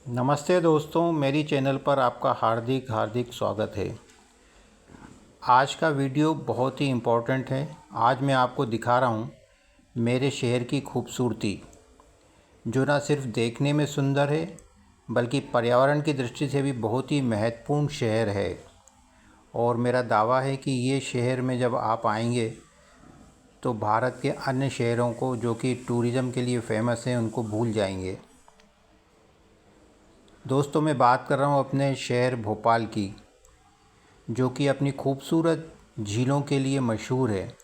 नमस्ते दोस्तों, मेरी चैनल पर आपका हार्दिक हार्दिक स्वागत है। आज का वीडियो बहुत ही इम्पोर्टेंट है। आज मैं आपको दिखा रहा हूँ मेरे शहर की खूबसूरती, जो ना सिर्फ देखने में सुंदर है बल्कि पर्यावरण की दृष्टि से भी बहुत ही महत्वपूर्ण शहर है। और मेरा दावा है कि ये शहर में जब आप आएंगे तो भारत के अन्य शहरों को, जो कि टूरिज़्म के लिए फ़ेमस हैं, उनको भूल जाएंगे। दोस्तों, मैं बात कर रहा हूँ अपने शहर भोपाल की, जो कि अपनी खूबसूरत झीलों के लिए मशहूर है।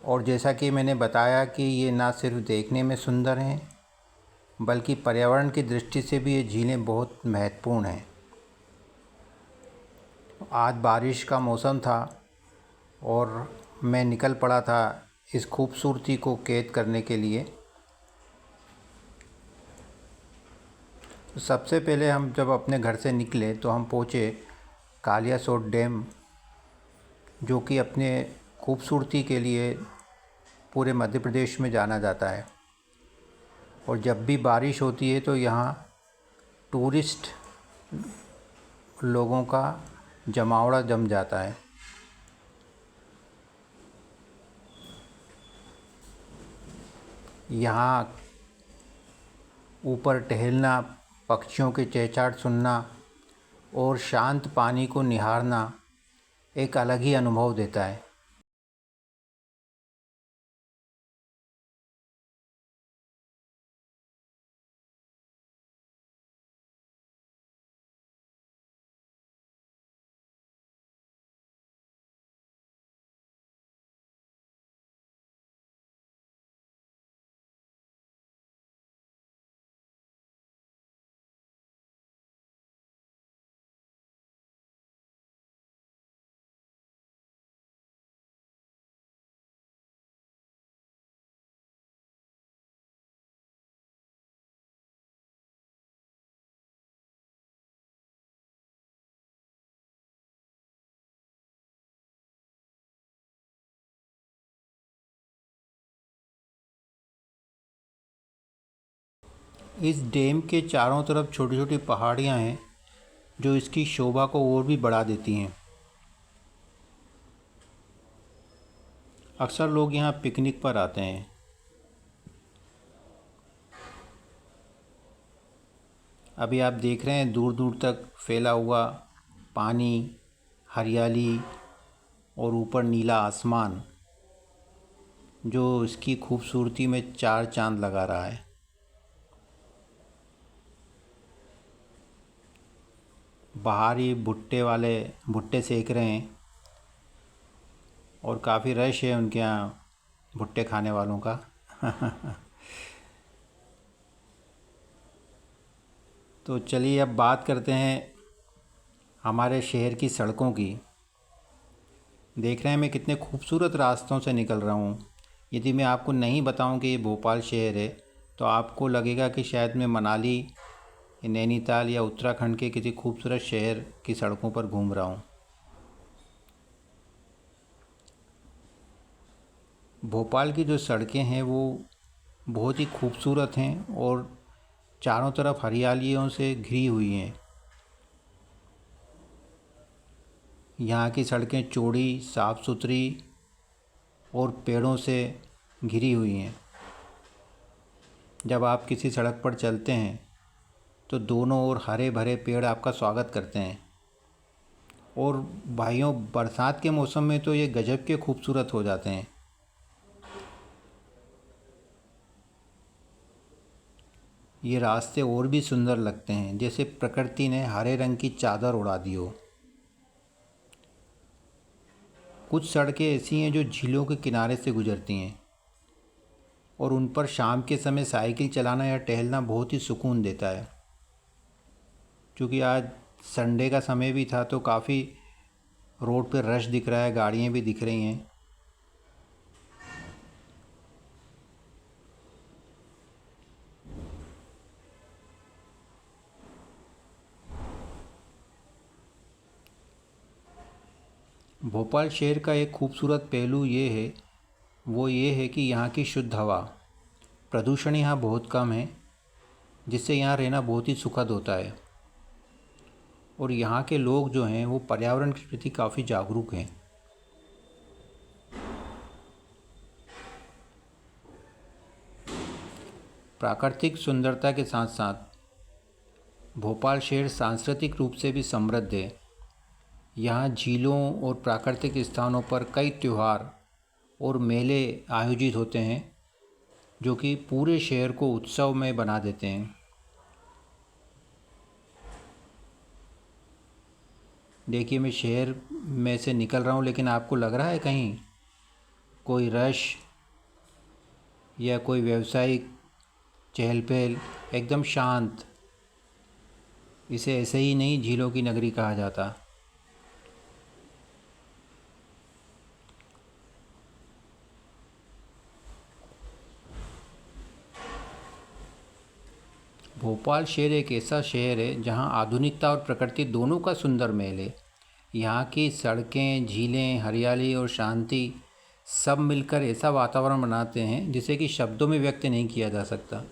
और जैसा कि मैंने बताया कि ये ना सिर्फ देखने में सुंदर हैं बल्कि पर्यावरण की दृष्टि से भी ये झीलें बहुत महत्वपूर्ण हैं। आज बारिश का मौसम था और मैं निकल पड़ा था इस खूबसूरती को कैद करने के लिए। सबसे पहले हम जब अपने घर से निकले तो हम पहुँचे कालियासोत डैम, जो कि अपने खूबसूरती के लिए पूरे मध्य प्रदेश में जाना जाता है। और जब भी बारिश होती है तो यहाँ टूरिस्ट लोगों का जमावड़ा जम जाता है। यहाँ ऊपर टहलना, पक्षियों के चहचहाट सुनना और शांत पानी को निहारना एक अलग ही अनुभव देता है। इस डैम के चारों तरफ छोटी छोटी पहाड़ियाँ हैं, जो इसकी शोभा को और भी बढ़ा देती हैं। अक्सर लोग यहाँ पिकनिक पर आते हैं। अभी आप देख रहे हैं दूर दूर तक फैला हुआ पानी, हरियाली और ऊपर नीला आसमान, जो इसकी खूबसूरती में चार चांद लगा रहा है। बाहर ही भुट्टे सेक रहे हैं और काफ़ी रश है उनके यहाँ भुट्टे खाने वालों का। तो चलिए अब बात करते हैं हमारे शहर की सड़कों की। देख रहे हैं मैं कितने खूबसूरत रास्तों से निकल रहा हूँ। यदि मैं आपको नहीं बताऊँ कि ये भोपाल शहर है तो आपको लगेगा कि शायद मैं मनाली, नैनीताल या उत्तराखंड के किसी खूबसूरत शहर की सड़कों पर घूम रहा हूँ। भोपाल की जो सड़कें हैं वो बहुत ही खूबसूरत हैं और चारों तरफ हरियालियों से घिरी हुई हैं। यहाँ की सड़कें चौड़ी, साफ़ सुथरी और पेड़ों से घिरी हुई हैं। जब आप किसी सड़क पर चलते हैं तो दोनों ओर हरे भरे पेड़ आपका स्वागत करते हैं। और भाइयों, बरसात के मौसम में तो ये गजब के खूबसूरत हो जाते हैं। ये रास्ते और भी सुंदर लगते हैं, जैसे प्रकृति ने हरे रंग की चादर उड़ा दी हो। कुछ सड़कें ऐसी हैं जो झीलों के किनारे से गुजरती हैं और उन पर शाम के समय साइकिल चलाना या टहलना बहुत ही सुकून देता है। क्योंकि आज संडे का समय भी था तो काफ़ी रोड पे रश दिख रहा है, गाड़ियाँ भी दिख रही हैं। भोपाल शहर का एक खूबसूरत पहलू ये है कि यहाँ की शुद्ध हवा, प्रदूषण यहाँ बहुत कम है जिससे यहाँ रहना बहुत ही सुखद होता है। और यहाँ के लोग जो हैं वो पर्यावरण के प्रति काफ़ी जागरूक हैं। प्राकृतिक सुंदरता के साथ साथ भोपाल शहर सांस्कृतिक रूप से भी समृद्ध है। यहाँ झीलों और प्राकृतिक स्थानों पर कई त्यौहार और मेले आयोजित होते हैं जो कि पूरे शहर को उत्सव में बना देते हैं। देखिए, मैं शहर में से निकल रहा हूँ, लेकिन आपको लग रहा है कहीं कोई रश या कोई व्यावसायिक चहल पहल? एकदम शांत। इसे ऐसे ही नहीं झीलों की नगरी कहा जाता। भोपाल शहर एक ऐसा शहर है जहाँ आधुनिकता और प्रकृति दोनों का सुंदर मेल है। यहाँ की सड़कें, झीलें, हरियाली और शांति सब मिलकर ऐसा वातावरण बनाते हैं जिसे कि शब्दों में व्यक्त नहीं किया जा सकता।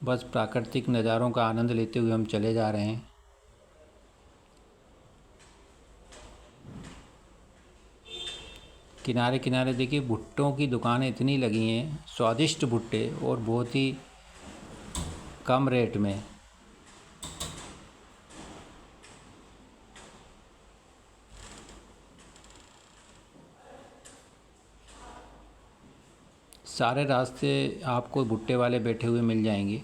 बस प्राकृतिक नज़ारों का आनंद लेते हुए हम चले जा रहे हैं। किनारे किनारे देखिए भुट्टों की दुकानें इतनी लगी हैं, स्वादिष्ट भुट्टे और बहुत ही कम रेट में। सारे रास्ते आपको भुट्टे वाले बैठे हुए मिल जाएंगे।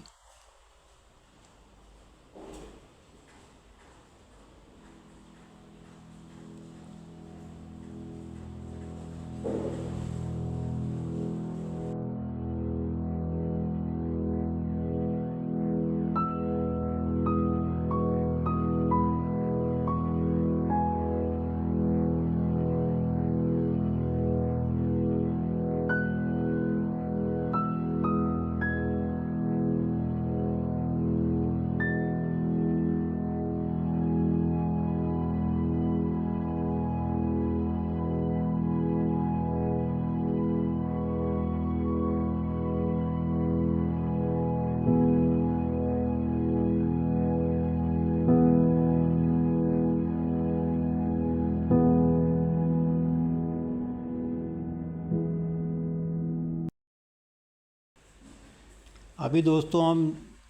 अभी दोस्तों हम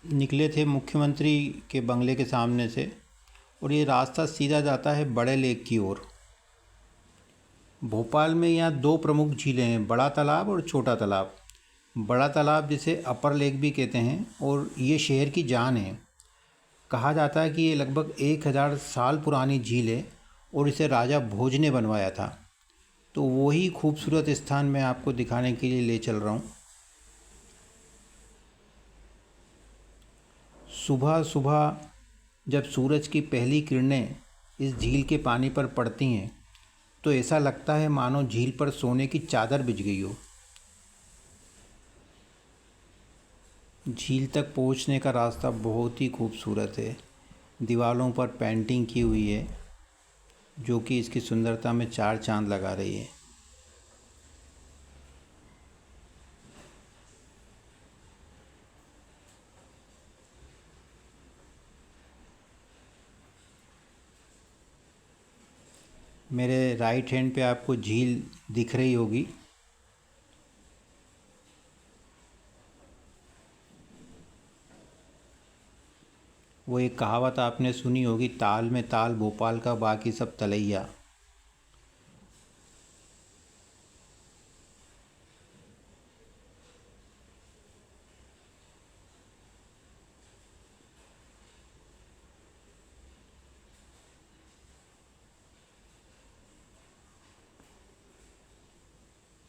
निकले थे मुख्यमंत्री के बंगले के सामने से, और ये रास्ता सीधा जाता है बड़े लेक की ओर। भोपाल में यहाँ दो प्रमुख झीलें हैं, बड़ा तालाब और छोटा तालाब। बड़ा तालाब जिसे अपर लेक भी कहते हैं, और ये शहर की जान है। कहा जाता है कि ये लगभग 1000 साल पुरानी झील है और इसे राजा भोज ने बनवाया था। तो वही खूबसूरत स्थान मैं आपको दिखाने के लिए ले चल रहा हूँ। सुबह सुबह जब सूरज की पहली किरणें इस झील के पानी पर पड़ती हैं तो ऐसा लगता है मानो झील पर सोने की चादर बिछ गई हो। झील तक पहुंचने का रास्ता बहुत ही खूबसूरत है। दीवारों पर पेंटिंग की हुई है जो कि इसकी सुंदरता में चार चांद लगा रही है। मेरे राइट हैंड पे आपको झील दिख रही होगी। वो एक कहावत आपने सुनी होगी, ताल में ताल भोपाल का बाकी सब तलैया।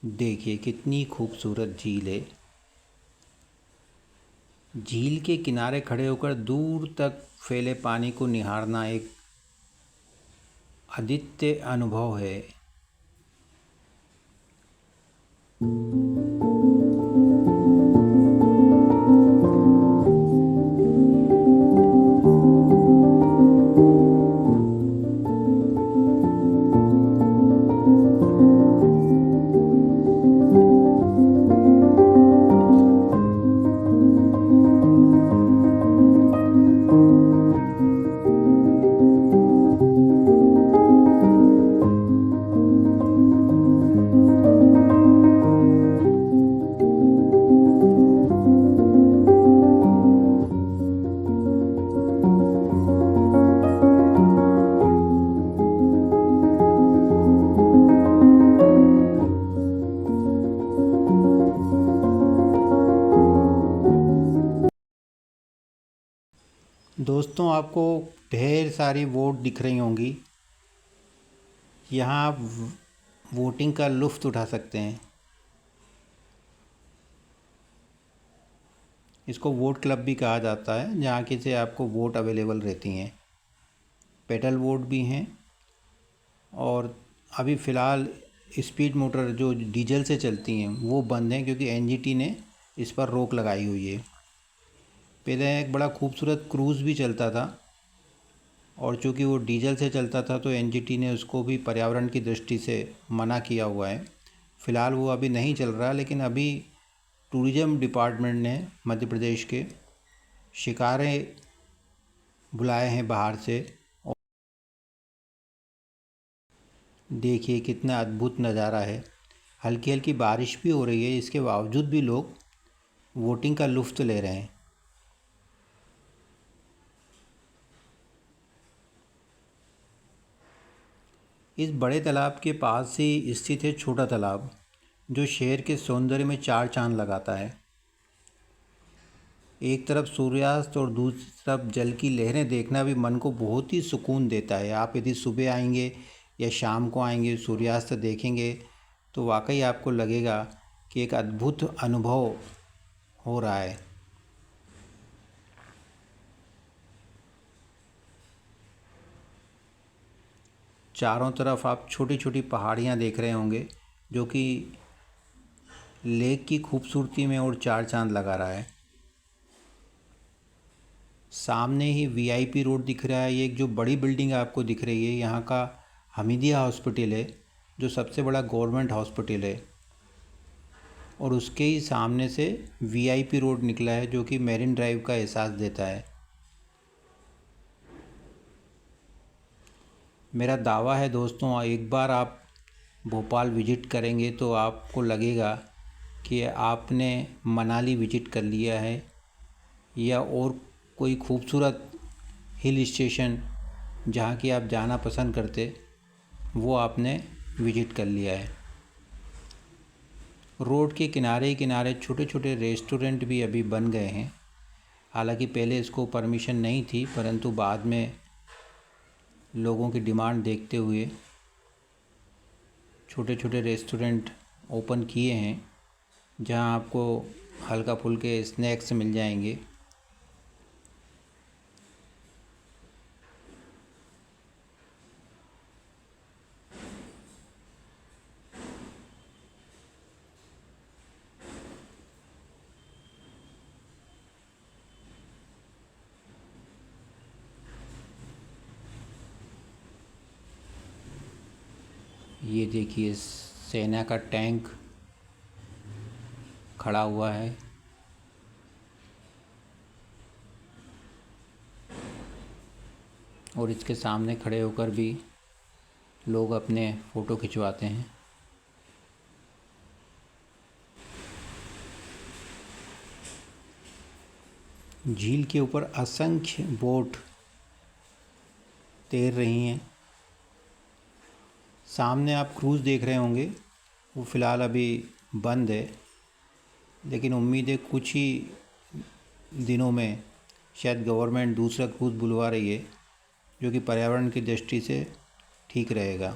देखिए कितनी खूबसूरत झील है। झील के किनारे खड़े होकर दूर तक फैले पानी को निहारना एक अद्वितीय अनुभव है। दोस्तों, आपको ढेर सारी वोट दिख रही होंगी। यहाँ आप वोटिंग का लुत्फ़ उठा सकते हैं। इसको वोट क्लब भी कहा जाता है, जहाँ की से आपको वोट अवेलेबल रहती हैं। पेडल वोट भी हैं। और अभी फ़िलहाल स्पीड मोटर जो डीजल से चलती हैं वो बंद हैं, क्योंकि एनजीटी ने इस पर रोक लगाई हुई है। पहले एक बड़ा खूबसूरत क्रूज़ भी चलता था, और चूँकि वो डीजल से चलता था तो एनजीटी ने उसको भी पर्यावरण की दृष्टि से मना किया हुआ है। फ़िलहाल वो अभी नहीं चल रहा, लेकिन अभी टूरिज़्म डिपार्टमेंट ने मध्य प्रदेश के शिकारे बुलाए हैं बाहर से। और देखिए कितना अद्भुत नज़ारा है। हल्की हल्की बारिश भी हो रही है, इसके बावजूद भी लोग वोटिंग का लुत्फ़ ले रहे हैं। इस बड़े तालाब के पास ही स्थित है छोटा तालाब, जो शहर के सौंदर्य में चार चांद लगाता है। एक तरफ सूर्यास्त और दूसरी तरफ जल की लहरें देखना भी मन को बहुत ही सुकून देता है। आप यदि सुबह आएंगे या शाम को आएंगे, सूर्यास्त देखेंगे, तो वाकई आपको लगेगा कि एक अद्भुत अनुभव हो रहा है। चारों तरफ आप छोटी छोटी पहाड़ियाँ देख रहे होंगे, जो कि लेक की खूबसूरती में और चार चांद लगा रहा है। सामने ही वीआईपी रोड दिख रहा है। ये एक जो बड़ी बिल्डिंग आपको दिख रही है, यहाँ का हमीदिया हॉस्पिटल है, जो सबसे बड़ा गवर्नमेंट हॉस्पिटल है। और उसके ही सामने से वीआईपी रोड निकला है, जो कि मैरिन ड्राइव का एहसास देता है। मेरा दावा है दोस्तों, एक बार आप भोपाल विज़िट करेंगे तो आपको लगेगा कि आपने मनाली विज़िट कर लिया है, या और कोई खूबसूरत हिल स्टेशन जहाँ की आप जाना पसंद करते, वो आपने विज़िट कर लिया है। रोड के किनारे ही किनारे छोटे छोटे रेस्टोरेंट भी अभी बन गए हैं। हालांकि पहले इसको परमिशन नहीं थी, परंतु बाद में लोगों की डिमांड देखते हुए छोटे छोटे रेस्टोरेंट ओपन किए हैं, जहां आपको हल्का फुल्के स्नैक्स मिल जाएंगे। ये देखिए सेना का टैंक खड़ा हुआ है। और इसके सामने खड़े होकर भी लोग अपने फ़ोटो खिंचवाते हैं। झील के ऊपर असंख्य बोट तैर रही हैं। सामने आप क्रूज़ देख रहे होंगे, वो फ़िलहाल अभी बंद है, लेकिन उम्मीद है कुछ ही दिनों में शायद गवर्नमेंट दूसरा क्रूज़ बुलवा रही है, जो कि पर्यावरण की दृष्टि से ठीक रहेगा।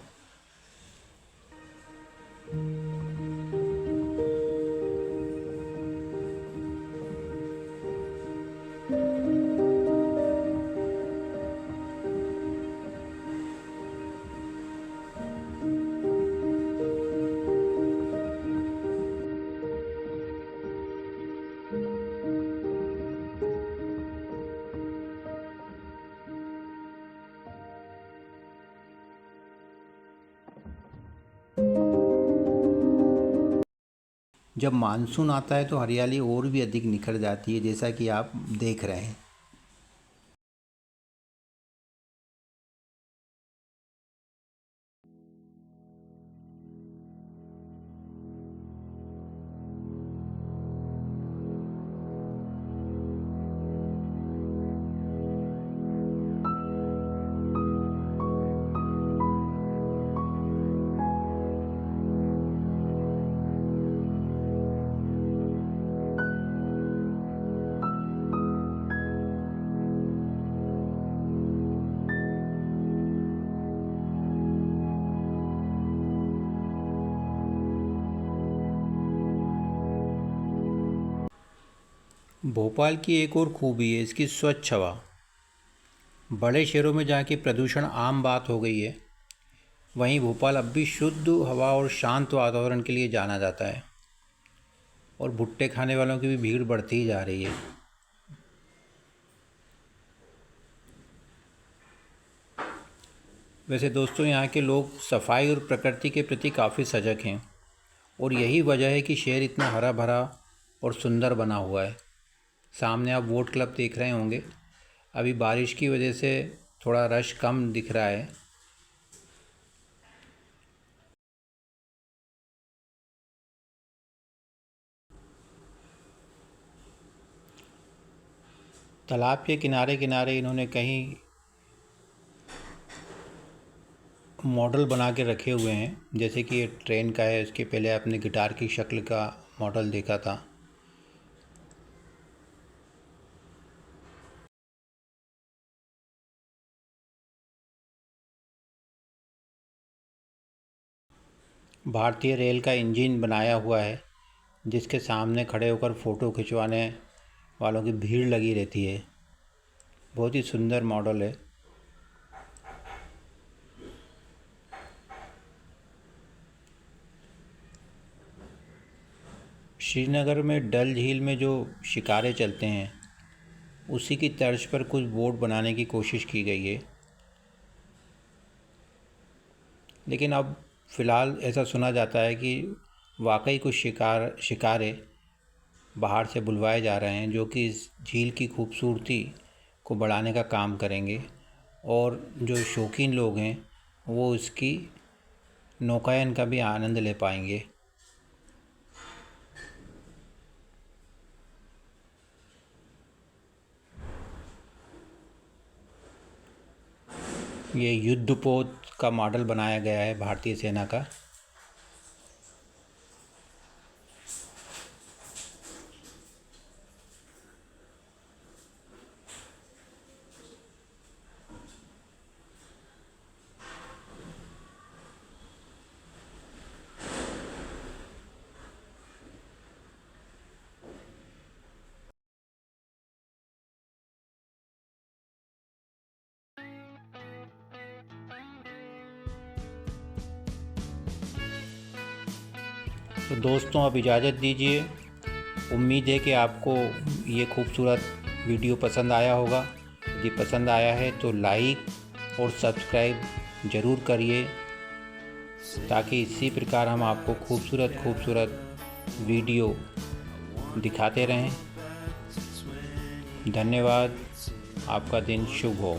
जब मानसून आता है तो हरियाली और भी अधिक निखर जाती है, जैसा कि आप देख रहे हैं। भोपाल की एक और खूबी है इसकी स्वच्छ हवा। बड़े शहरों में जहाँ की प्रदूषण आम बात हो गई है, वहीं भोपाल अब भी शुद्ध हवा और शांत वातावरण के लिए जाना जाता है और भुट्टे खाने वालों की भी भीड़ बढ़ती ही जा रही है। वैसे दोस्तों, यहाँ के लोग सफाई और प्रकृति के प्रति काफ़ी सजग हैं और यही वजह है कि शहर इतना हरा भरा और सुंदर बना हुआ है। सामने आप वोट क्लब देख रहे होंगे। अभी बारिश की वजह से थोड़ा रश कम दिख रहा है। तालाब के किनारे किनारे इन्होंने कहीं मॉडल बना के रखे हुए हैं, जैसे कि ये ट्रेन का है। इसके पहले आपने गिटार की शक्ल का मॉडल देखा था। भारतीय रेल का इंजन बनाया हुआ है, जिसके सामने खड़े होकर फ़ोटो खिंचवाने वालों की भीड़ लगी रहती है। बहुत ही सुंदर मॉडल है। श्रीनगर में डल झील में जो शिकारे चलते हैं, उसी की तर्ज पर कुछ बोट बनाने की कोशिश की गई है। लेकिन अब फ़िलहाल ऐसा सुना जाता है कि वाकई कुछ शिकारे बाहर से बुलवाए जा रहे हैं, जो कि इस झील की खूबसूरती को बढ़ाने का काम करेंगे और जो शौकीन लोग हैं वो इसकी नौकायन का भी आनंद ले पाएंगे। ये युद्धपोत का मॉडल बनाया गया है भारतीय सेना का। तो दोस्तों, अब इजाज़त दीजिए। उम्मीद है कि आपको ये खूबसूरत वीडियो पसंद आया होगा। यदि पसंद आया है तो लाइक और सब्सक्राइब ज़रूर करिए, ताकि इसी प्रकार हम आपको खूबसूरत वीडियो दिखाते रहें। धन्यवाद। आपका दिन शुभ हो।